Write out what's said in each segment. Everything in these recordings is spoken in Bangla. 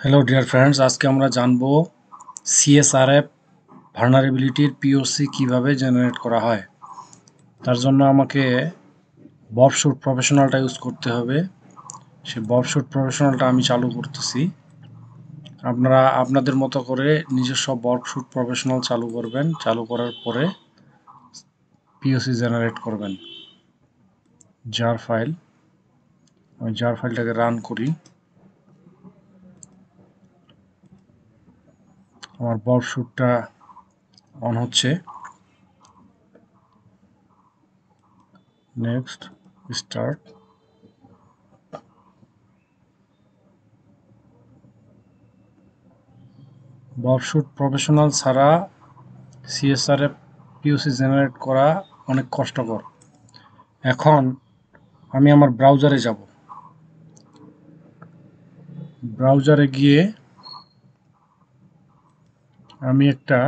হ্যালো ডিয়ার ফ্রেন্ডস, আজকে আমরা জানবো সিএসআরএফ ভালনারেবিলিটির পিওসি কিভাবে জেনারেট করা হয়। তার জন্য আমাকে ববশুট প্রফেশনালটা ইউজ করতে হবে। সেই ববশুট প্রফেশনালটা আমি চালু করতেছি। আপনারা আপনাদের মতো করে নিজস্ব ববশুট প্রফেশনাল চালু করবেন। চালু করার পরে পিওসি জেনারেট করবেন। জার ফাইল, আমি জার ফাইলটাকে রান করি। আমার ববশুটটা অন হচ্ছে। Next, start. ববশুট প্রফেশনাল ছাড়া সিএসআরএফ পিওসি জেনারেট করা অনেক কষ্টকর। এখন আমি আমার ব্রাউজারে যাব। ব্রাউজারে গিয়ে আমি একটা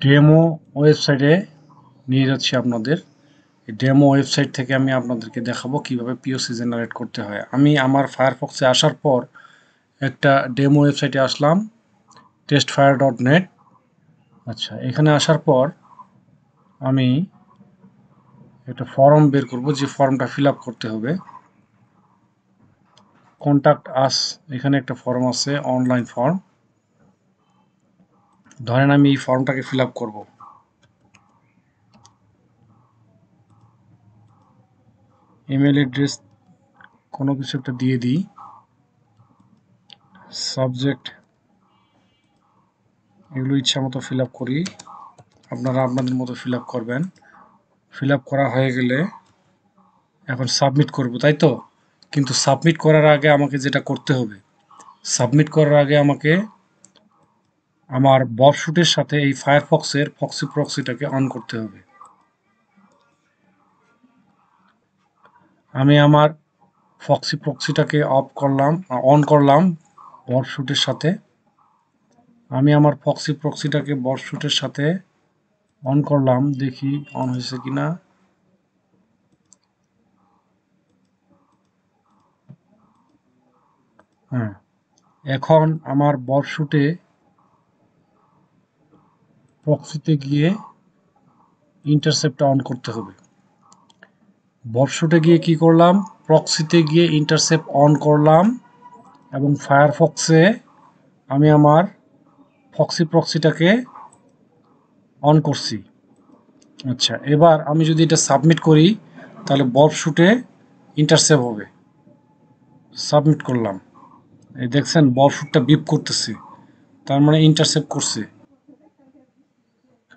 ডেমো ওয়েবসাইটে নিয়ে যাচ্ছি আপনাদের। এই ডেমো ওয়েবসাইট থেকে আমি আপনাদেরকে দেখাবো কিভাবে পিওসি জেনারেট করতে হয়। আমি আমার ফায়ারফক্সে আসার পর একটা ডেমো ওয়েবসাইটে আসলাম, testfire.net। আচ্ছা, এখানে আসার পর আমি একটা ফর্ম বের করব, যে ফর্মটা ফিল আপ করতে হবে। কন্ট্যাক্ট আস, এখানে একটা ফর্ম আছে, অনলাইন ফর্ম। ধরেন আমি এই ফর্মটাকে ফিল আপ করবো। ইমেল অ্যাড্রেস কোনো কিছু একটা দিয়ে দিই। সাবজেক্ট এগুলো ইচ্ছা মতো ফিল আপ করি, আপনারা আপনাদের মতো ফিল আপ করবেন। ফিল আপ করা হয়ে গেলে এখন সাবমিট করব, তাই তো? কিন্তু সাবমিট করার আগে আমাকে যেটা করতে হবে, সাবমিট করার আগে আমাকে আমার ববশুটের সাথে এই ফায়ারফক্সের ফক্সি প্রক্সিটাকে অন করতে হবে। আমি আমার ফক্সি প্রক্সিটাকে অন করলাম ববশুটের সাথে। আমি আমার ফক্সি প্রক্সিটাকে ববশুটের সাথে অন করলাম, দেখি অন হয়েছে কিনা। হ্যাঁ, এখন আমার ববশুটে প্রক্সিতে গিয়ে ইন্টারসেপ্টটা অন করতে হবে। ববশুটে গিয়ে কি করলাম, প্রক্সিতে গিয়ে ইন্টারসেপ্ট অন করলাম এবং ফায়ারফক্সে আমি আমার ফক্সি প্রক্সিটাকে অন করছি। আচ্ছা, এবার আমি যদি এটা সাবমিট করি তাহলে ববশুটে ইন্টারসেপ্ট হবে। সাবমিট করলাম, এই দেখছেন ববশুটটা বিপ করতেছে, তার মানে ইন্টারসেপ্ট করছে।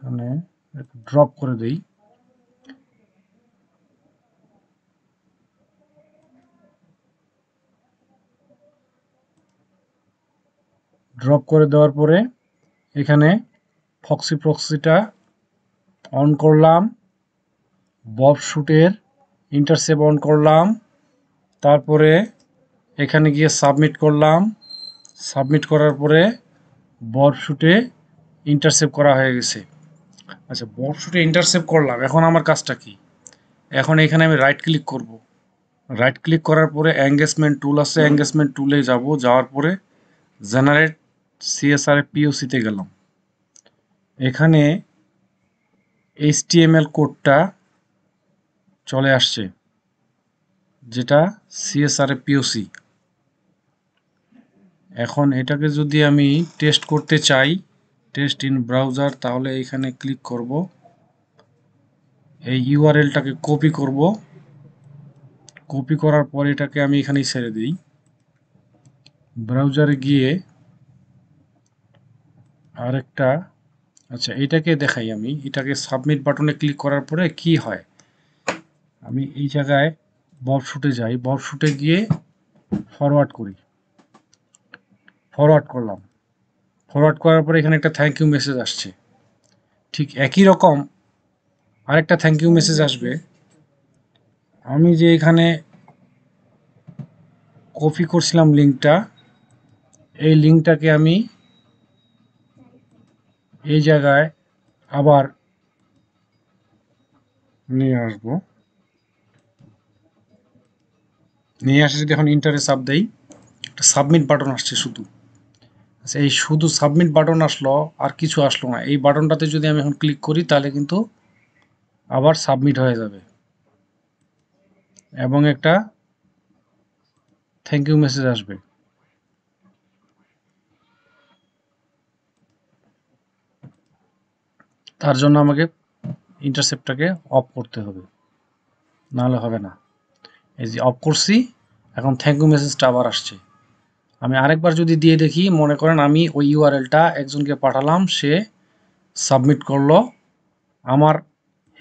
এখানে ড্রপ করে দেই। ড্রপ করে দেওয়ার পরে এখানে ফক্সি প্রক্সিটা অন করলাম, ববশুটের ইন্টারসেপ্ট অন করলাম, তারপরে এখানে গিয়ে সাবমিট করলাম। সাবমিট করার পরে ববশুটে ইন্টারসেপ্ট করা হয়ে গেছে। আচ্ছা, ববশুটে ইন্টারসেপ্ট করলাম, এখন আমার কাজটা কি? এখন এখানে আমি রাইট ক্লিক করব। রাইট ক্লিক করার পরে এঙ্গেজমেন্ট টুল আছে, এঙ্গেজমেন্ট টুলে যাব। যাওয়ার পরে জেনারেট সিএসআর পিওসিতে গেলাম। এখানে এইচটিএমএল কোডটা চলে আসছে, যেটা সিএসআর পিওসি। এখন এটাকে যদি আমি টেস্ট করতে চাই, টেস্ট ইন ব্রাউজার, তাহলে এখানে ক্লিক করব। এই ইউআরএলটাকে কপি করব। কপি করার পর এটাকে আমি এখানেই ছেড়ে দিই। ব্রাউজারে গিয়ে আরেকটা, আচ্ছা এটাকে দেখাই। আমি এটাকে সাবমিট বাটনে ক্লিক করার পরে কি হয়, আমি এই জায়গায় ববশুটে যাই, ববশুটে গিয়ে ফরওয়ার্ড করি। ফরওয়ার্ড করলাম। ফরওয়ার্ড করার পরে এখানে একটা থ্যাংক ইউ মেসেজ আসছে। ঠিক একই রকম আরেকটা থ্যাংক ইউ মেসেজ আসবে। আমি যে এখানে কপি করছিলাম লিঙ্কটা, এই লিঙ্কটাকে আমি এই জায়গায় আবার নিয়ে আসব। নিয়ে আসে যদি এখন ইন্টারে চাপ দেই, একটা সাবমিট বাটন আসছে শুধু। আচ্ছা, এই শুধু সাবমিট বাটন আসলো, আর কিছু আসলো না। এই বাটনটাতে যদি আমি এখন ক্লিক করি তাহলে কিন্তু আবার সাবমিট হয়ে যাবে এবং একটা থ্যাংক ইউ মেসেজ আসবে। তার জন্য আমাকে ইন্টারসেপ্টটাকে অফ করতে হবে, নাহলে হবে না। এই যে অফ করছি, এখন থ্যাংক ইউ মেসেজটা আবার আসছে। আমি আরেকবার যদি দিয়ে দেখি, মনে করেন আমি ওই ইউআরএলটা একজনকে পাঠালাম, সে সাবমিট করলো, আমার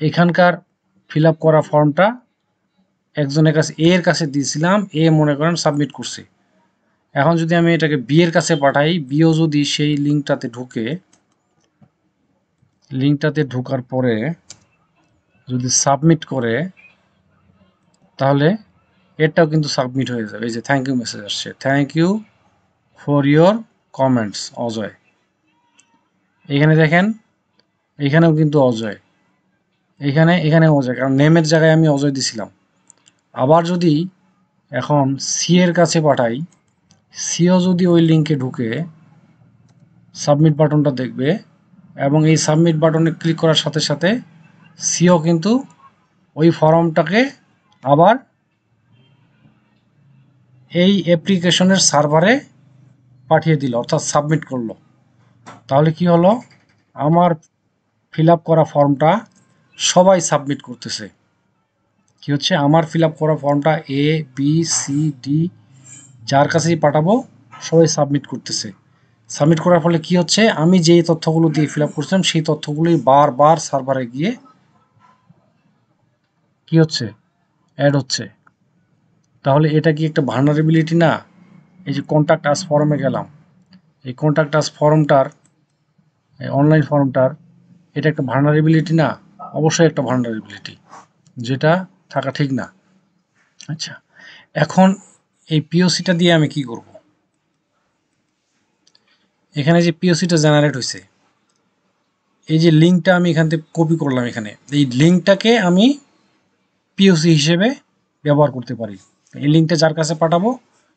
এখানকার ফিল আপ করা ফর্মটা একজনের কাছে এ এর কাছে দিয়েছিলাম, এ মনে করেন সাবমিট করছে। এখন যদি আমি এটাকে বি এর কাছে পাঠাই, বিও যদি সেই লিঙ্কটাতে ঢুকে, লিঙ্কটাতে ঢোকার পরে যদি সাবমিট করে, তাহলে এটাও কিন্তু সাবমিট হয়ে যাবে। এই যে থ্যাংক ইউ মেসেজ আসছে, thank you for your comments Ajay. এখানে দেখেন, এখানেও কিন্তু অজয়, এখানে অজয়, কারণ নেমের জায়গায় আমি অজয় দিছিলাম। আবার যদি এখন সি এর কাছে পাঠাই, সিও যদি ওই লিঙ্কে ঢুকে সাবমিট বাটনটা দেখবে এবং এই সাবমিট বাটনে ক্লিক করার সাথে সাথে সিও কিন্তু ওই ফর্মটাকে আবার এই অ্যাপ্লিকেশনের সার্ভারে পাঠিয়ে দিল, অর্থাৎ সাবমিট করলো। তাহলে কি হলো, আমার ফিল আপ করা ফর্মটা সবাই সাবমিট করতেছে। কি হচ্ছে, আমার ফিল আপ করা ফর্মটা এ বি সি ডি যার কাছেই পাঠাবো সবাই সাবমিট করতেছে। সাবমিট করার ফলে কি হচ্ছে, আমি যেই তথ্যগুলো দিয়ে ফিল আপ করছিলাম সেই তথ্যগুলোই বারবার সার্ভারে গিয়ে কি হচ্ছে, অ্যাড হচ্ছে। তাহলে এটা কি একটা ভালনারেবিলিটি না? এই যে কন্ট্যাক্ট আস ফর্মে গেলাম, এই কন্ট্যাক্ট আস ফর্মটার, অনলাইন ফর্মটার, এটা একটা ভালনারেবিলিটি না? অবশ্যই একটা ভালনারেবিলিটি, যেটা থাকা ঠিক না। আচ্ছা, এখন এই পিওসিটা দিয়ে আমি কি করব? এখানে যে পিওসিটা জেনারেট হয়েছে, এই যে লিঙ্কটা আমি এখান থেকে কপি করলাম, এখানে এই লিঙ্কটাকে আমি পিওসি হিসেবে ব্যবহার করতে পারি। এই লিঙ্কটা যার কাছে পাঠাবো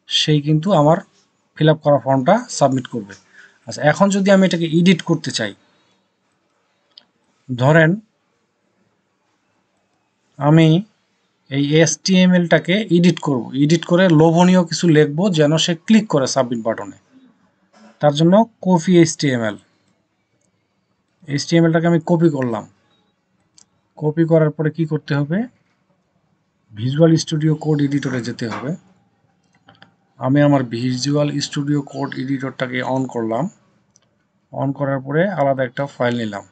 সেই কিন্তু আমার ফিল আপ করা ফর্মটা সাবমিট করবে। আচ্ছা, এখন যদি আমি এটাকে এডিট করতে চাই, ধরেন আমি এই HTML-টাকে এডিট করব, এডিট করে লোভনীয় কিছু লিখব যেন সে ক্লিক করে সাবমিট বাটনে। তার জন্য কপি HTML-টাকে আমি কপি করলাম। কপি করার পরে কি করতে হবে, ভিজুয়াল স্টুডিও কোড এডিটরে যেতে হবে। আমি আমার ভিজুয়াল স্টুডিও কোড এডিটরটাকে অন করলাম, অন করার পরে আলাদা একটা ফাইল নিলাম।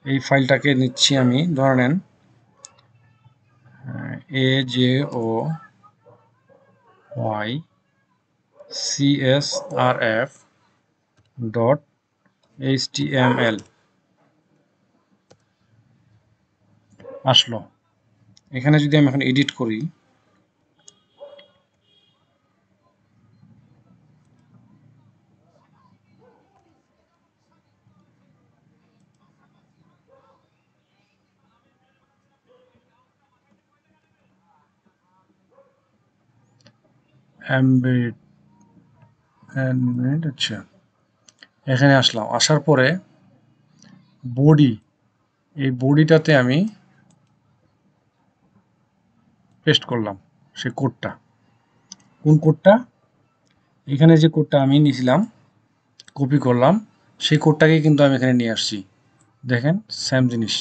এই ফাইলটাকে নিচ্ছি আমি, ধরে নেন AJOYCSRF.HTML আসলো। এখানে যদি আমি এখন এডিট করি, আচ্ছা, এখানে আসলাম, আসার পরে বডি, এই বডিটাতে আমি পেস্ট করলাম সেই কোডটা। কোন কোডটা? এখানে যে কোডটা আমি নিয়েছিলাম, কপি করলাম, সেই কোডটাকে কিন্তু আমি এখানে নিয়ে আসছি। দেখেন সেম জিনিস,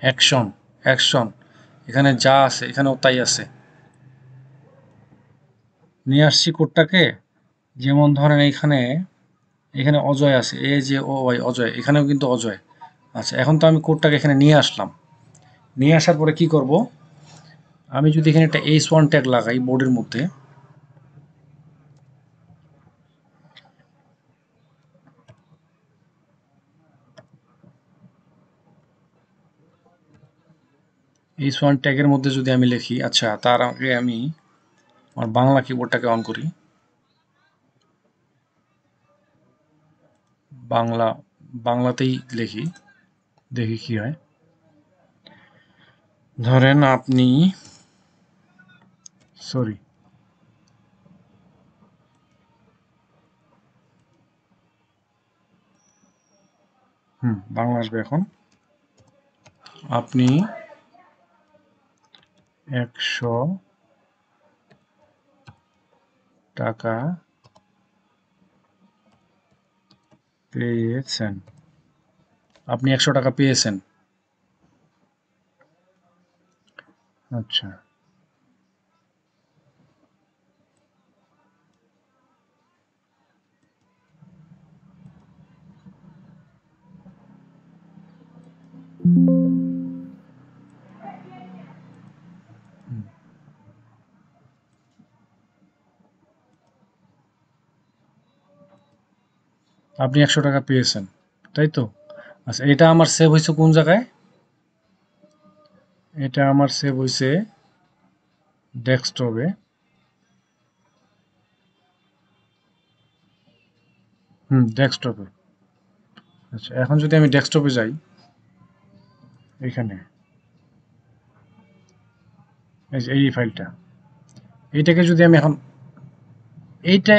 অ্যাকশন, অ্যাকশন, এখানে যা আছে এখানেও তাই আছে। নিয়ে আসছি কোডটাকে, যেমন ধরেন এখানে, এখানে অজয় আছে, AJOY অজয়, এখানেও কিন্তু অজয়। আচ্ছা, এখন তো আমি কোডটাকে এখানে নিয়ে আসলাম। নিয়ে আসার পরে কি করব, আমি যদি এখানে একটা H1 ট্যাগ লাগাই বোর্ডের মধ্যে, H1 ট্যাগের মধ্যে যদি আমি লিখি, আচ্ছা তার আগে আমি আমার বাংলা কিবোর্ডটাকে অন করি, বাংলাতেই লিখি, দেখি কি হয়। ধরেন আপনি সরি বাংলা আসবে এখন। আপনি 100 টাকা পেয়েছেন। আপনি 100 টাকা পেয়েছেন। আচ্ছা, আপনি 100 টাকা পেয়েছেন, তাই তো? আচ্ছা, এটা আমার সেভ হয়েছে কোন জায়গায়? এটা আমার সেভ হয়েছে ডেস্কটপে। ডেস্কটপে। আচ্ছা, এখন যদি আমি ডেস্কটপে যাই, এখানে এই যে এই ফাইলটা, এইটাকে যদি আমি এখন এইটা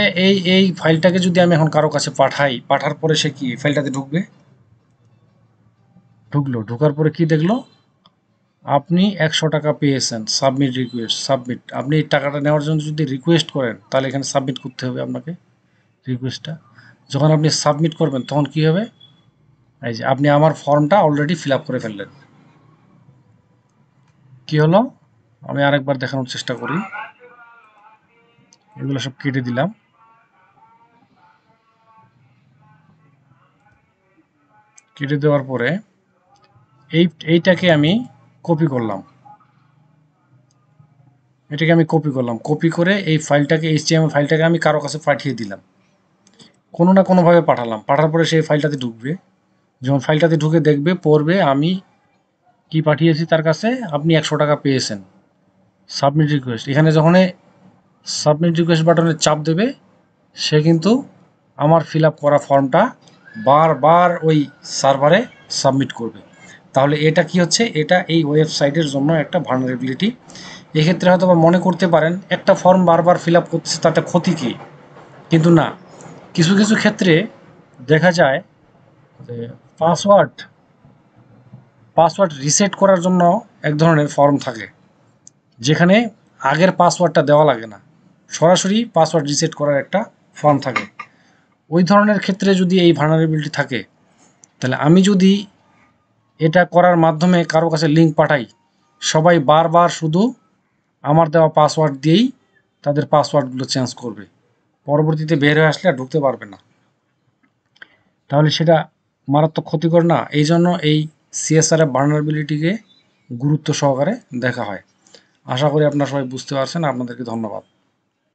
এই ফাইলটাকে যদি আমি এখন কারো কাছে পাঠাই, পাঠার পরে সে কি ফাইলটাতে ঢুকবে? ঢুকলো, ঢোকার পরে কি দেখলো? আপনি 100 টাকা পেয়েছেন, সাবমিট রিকোয়েস্ট, সাবমিট। আপনি এই টাকাটা নেওয়ার জন্য যদি রিকোয়েস্ট করেন, তাহলে এখানে সাবমিট করতে হবে আপনাকে রিকোয়েস্টটা। যখন আপনি সাবমিট করবেন তখন কি হবে? এই যে আপনি আমার ফর্মটা অলরেডি ফিল আপ করে ফেললেন। কি হলো? আমি আরেকবার দেখানোর চেষ্টা করি। এগুলো সব কেটে দিলাম। কেটে দেওয়ার পরে এইটাকে আমি কপি করলাম। এটাকে আমি কপি করলাম, কপি করে এই ফাইলটাকে, এইচটিএমএল ফাইলটাকে আমি কারো কাছে পাঠিয়ে দিলাম। কোনো না কোনোভাবে পাঠালাম, পাঠার পরে সেই ফাইলটাতে ঢুকবে। যখন ফাইলটাতে ঢুকে দেখবে, পড়বে আমি কি পাঠিয়েছি তার কাছে, আপনি 100 টাকা পেয়েছেন, সাবমিট রিকোয়েস্ট। এখানে যখন সাবমিট রিকোয়েস্ট বাটনে চাপ দেবে, সে কিন্তু আমার ফিল আপ করা ফর্মটা বারবার ওই সার্ভারে সাবমিট করবে। তাহলে এটা কি হচ্ছে? এটা এই ওয়েবসাইটের জন্য একটা ভালনারেবিলিটি। এক্ষেত্রে হয়তো বা মনে করতে পারেন একটা ফর্ম বারবার ফিল আপ করছে, তাতে ক্ষতি কী? কিন্তু না, কিছু কিছু ক্ষেত্রে দেখা যায় যে পাসওয়ার্ড পাসওয়ার্ড রিসেট করার জন্য এক ধরনের ফর্ম থাকে, যেখানে আগের পাসওয়ার্ডটা দেওয়া লাগে না, সরাসরি পাসওয়ার্ড রিসেট করার একটা ফর্ম থাকে। ওই ধরনের ক্ষেত্রে যদি এই ভালনারেবিলিটি থাকে, তাহলে আমি যদি এটা করার মাধ্যমে কারো কাছে লিঙ্ক পাঠাই, সবাই বারবার শুধু আমার দেওয়া পাসওয়ার্ড দিয়েই তাদের পাসওয়ার্ডগুলো চেঞ্জ করবে, পরবর্তীতে বের হয়ে আসলে আর ঢুকতে পারবে না। তাহলে সেটা মারাত্মক ক্ষতিকর না? এই জন্য এই সিএসআর ভালনারেবিলিটিকে গুরুত্ব সহকারে দেখা হয়। আশা করি আপনারা সবাই বুঝতে পারছেন। আপনাদেরকে ধন্যবাদ।